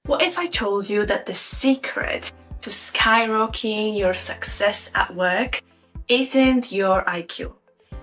What if I told you that the secret to skyrocketing your success at work isn't your IQ,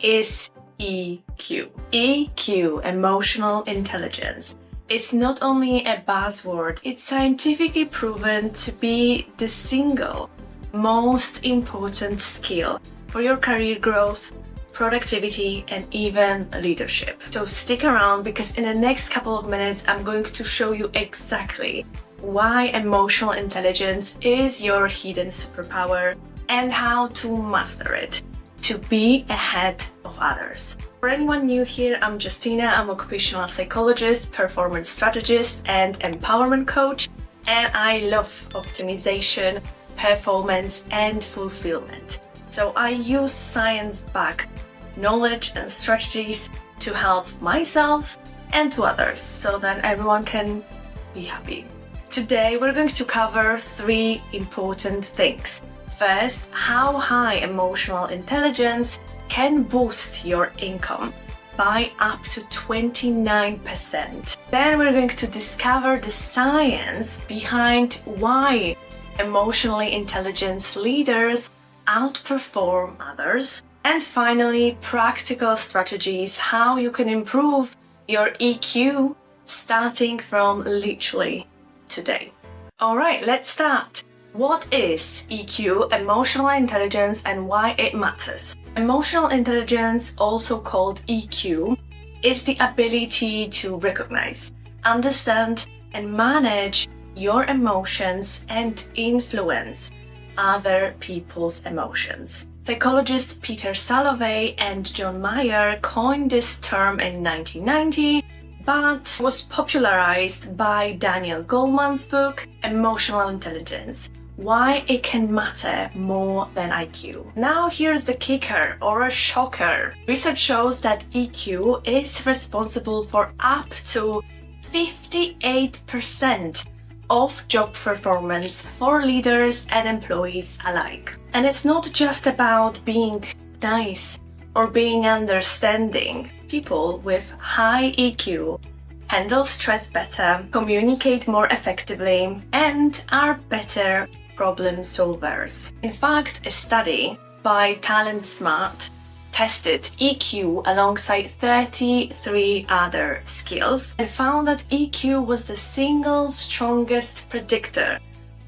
it's EQ. EQ, emotional intelligence. It's not only a buzzword, it's scientifically proven to be the single most important skill for your career growth, productivity, and even leadership. So stick around, because in the next couple of minutes I'm going to show you exactly why emotional intelligence is your hidden superpower and how to master it to be ahead of others. For anyone new here, I'm Justina. I'm occupational psychologist, performance strategist, and empowerment coach, and I love optimization, performance, and fulfillment. So I use science-backed knowledge and strategies to help myself and to others so that everyone can be happy. Today we're going to cover 3 important things. First, how high emotional intelligence can boost your income by up to 29%. Then we're going to discover the science behind why emotionally intelligent leaders outperform others. And finally, practical strategies how you can improve your EQ starting from literally today. All right, let's start. What is EQ, emotional intelligence, and why it matters? Emotional intelligence, also called EQ, is the ability to recognize, understand, and manage your emotions and influence other people's emotions. Psychologists Peter Salovey and John Mayer coined this term in 1990, but was popularized by Daniel Goleman's book, Emotional Intelligence: Why It Can Matter More Than IQ. Now here's the kicker, or a shocker. Research shows that EQ is responsible for up to 58% of job performance for leaders and employees alike. And it's not just about being nice or being understanding. People with high EQ handle stress better, communicate more effectively, and are better problem solvers. In fact, a study by TalentSmart tested EQ alongside 33 other skills and found that EQ was the single strongest predictor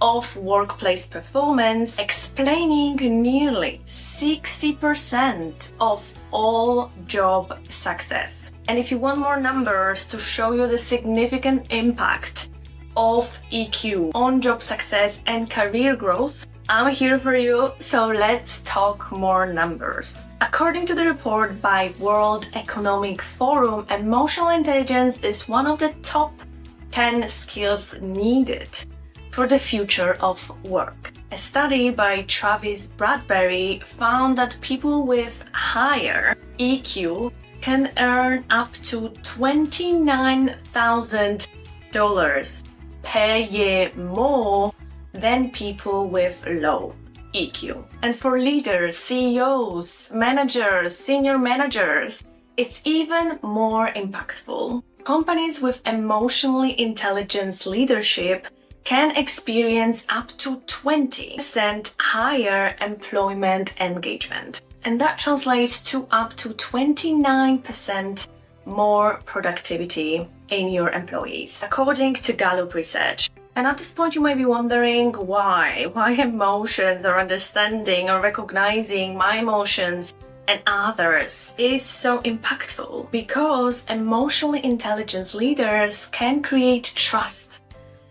of workplace performance, explaining nearly 60% of all job success. And if you want more numbers to show you the significant impact of EQ on job success and career growth, I'm here for you, so let's talk more numbers. According to the report by World Economic Forum, emotional intelligence is one of the top 10 skills needed for the future of work. A study by Travis Bradberry found that people with higher EQ can earn up to $29,000 per year more than people with low EQ. And for leaders, CEOs, managers, senior managers, it's even more impactful. Companies with emotionally intelligent leadership can experience up to 20% higher employment engagement. And that translates to up to 29% more productivity in your employees, according to Gallup research. And at this point you might be wondering why emotions or understanding or recognizing my emotions and others is so impactful. Because emotionally intelligent leaders can create trust,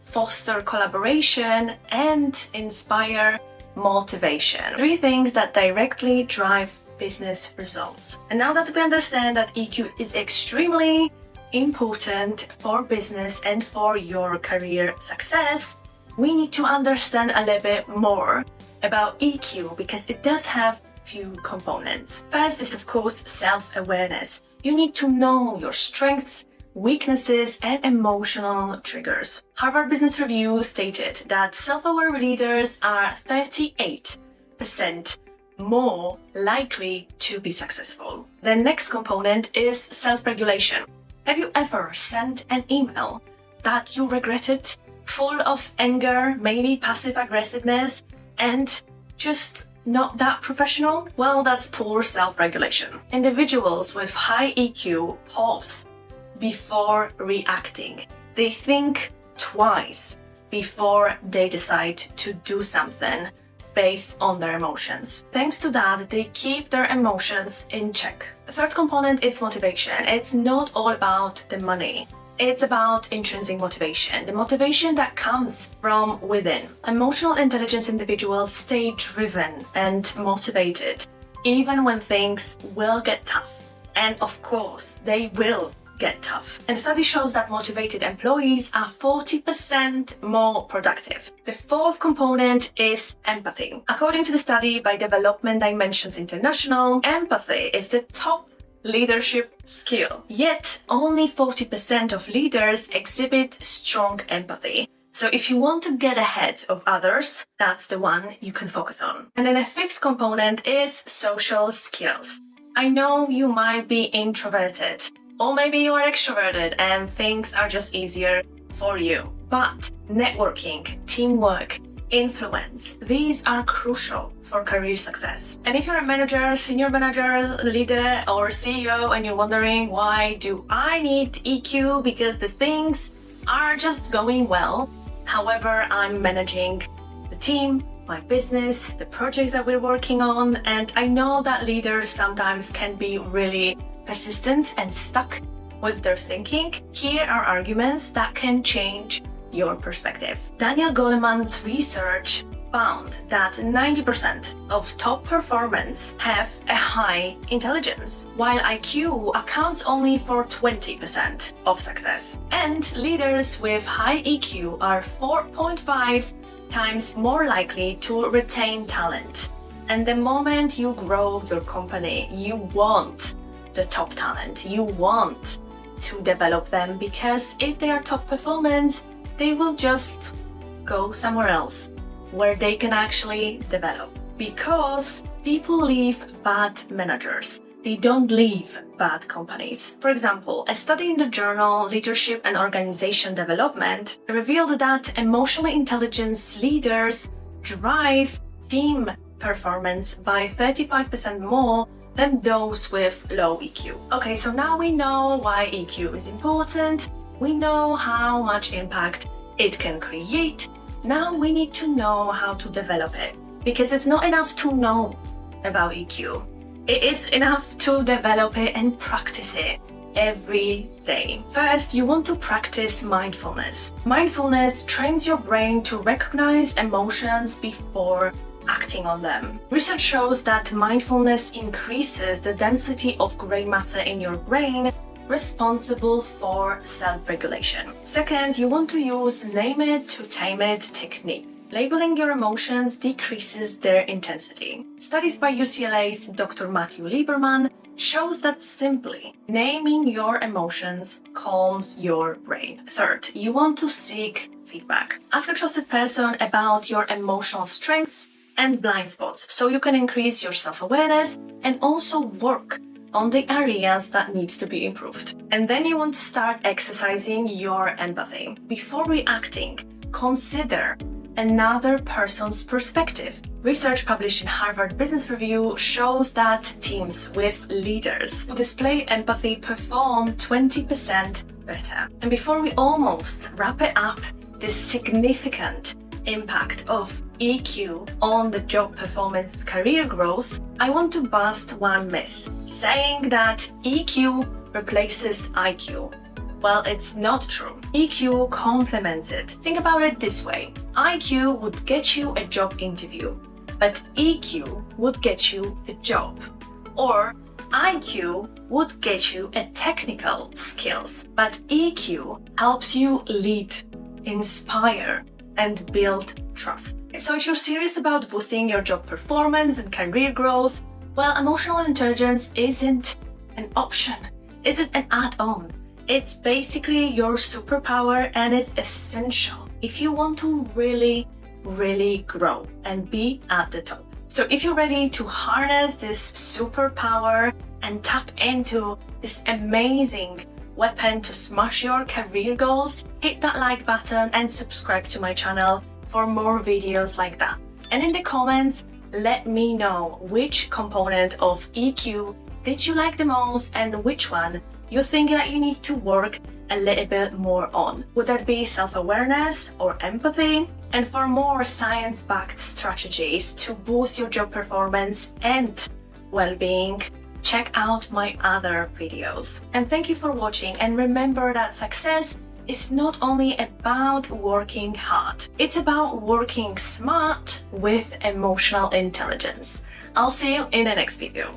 foster collaboration, and inspire motivation. 3 things that directly drive business results. And now that we understand that EQ is extremely important for business and for your career success, we need to understand a little bit more about EQ, because it does have few components. First is, of course, self-awareness. You need to know your strengths, weaknesses, and emotional triggers. Harvard Business Review stated that self-aware leaders are 38% more likely to be successful. The next component is self-regulation. Have you ever sent an email that you regretted full of anger, maybe passive aggressiveness, and just not that professional? Well, that's poor self-regulation. Individuals with high EQ pause before reacting. They think twice before they decide to do something based on their emotions. Thanks to that, they keep their emotions in check. The third component is motivation. It's not all about the money. It's about intrinsic motivation, the motivation that comes from within. Emotional intelligence individuals stay driven and motivated, even when things will get tough. And of course, they will get tough. And study shows that motivated employees are 40% more productive. The fourth component is empathy. According to the study by Development Dimensions International, empathy is the top leadership skill. Yet, only 40% of leaders exhibit strong empathy. So if you want to get ahead of others, that's the one you can focus on. And then the fifth component is social skills. I know you might be introverted, or maybe you're extroverted and things are just easier for you. But networking, teamwork, influence, these are crucial for career success. And if you're a manager, senior manager, leader, or CEO, and you're wondering, why do I need EQ? Because the things are just going well. However, I'm managing the team, my business, the projects that we're working on, and I know that leaders sometimes can be really persistent and stuck with their thinking. Here are arguments that can change your perspective. Daniel Goleman's research found that 90% of top performers have a high intelligence, while IQ accounts only for 20% of success. And leaders with high EQ are 4.5 times more likely to retain talent. And the moment you grow your company, you want the top talent. You want to develop them, because if they are top performers, they will just go somewhere else where they can actually develop. Because people leave bad managers. They don't leave bad companies. For example, a study in the journal Leadership and Organization Development revealed that emotionally intelligent leaders drive team performance by 35% more than those with low EQ. Okay, so now we know why EQ is important. We know how much impact it can create. Now we need to know how to develop it, because it's not enough to know about EQ. It is enough to develop it and practice it every day. First, you want to practice mindfulness. Mindfulness trains your brain to recognize emotions before acting on them. Research shows that mindfulness increases the density of gray matter in your brain, responsible for self-regulation. Second, you want to use name it to tame it technique. Labeling your emotions decreases their intensity. Studies by UCLA's Dr. Matthew Lieberman shows that simply naming your emotions calms your brain. Third, you want to seek feedback. Ask a trusted person about your emotional strengths and blind spots, so you can increase your self-awareness and also work on the areas that needs to be improved. And then you want to start exercising your empathy. Before reacting, consider another person's perspective. Research published in Harvard Business Review shows that teams with leaders who display empathy perform 20% better. And before we almost wrap it up, this significant impact of EQ on the job performance career growth, I want to bust one myth, saying that EQ replaces IQ. Well, it's not true. EQ complements it. Think about it this way. IQ would get you a job interview, but EQ would get you the job. Or IQ would get you a technical skills, but EQ helps you lead, inspire, and build trust. So if you're serious about boosting your job performance and career growth, well, emotional intelligence isn't an option, isn't an add-on. It's basically your superpower, and it's essential if you want to really grow and be at the top. So if you're ready to harness this superpower and tap into this amazing weapon to smash your career goals, hit that like button and subscribe to my channel for more videos like that. And in the comments, let me know which component of EQ did you like the most and which one you think that you need to work a little bit more on. Would that be self-awareness or empathy? And for more science-backed strategies to boost your job performance and well-being, check out my other videos. And thank you for watching, and remember that success is not only about working hard, it's about working smart with emotional intelligence. I'll see you in the next video.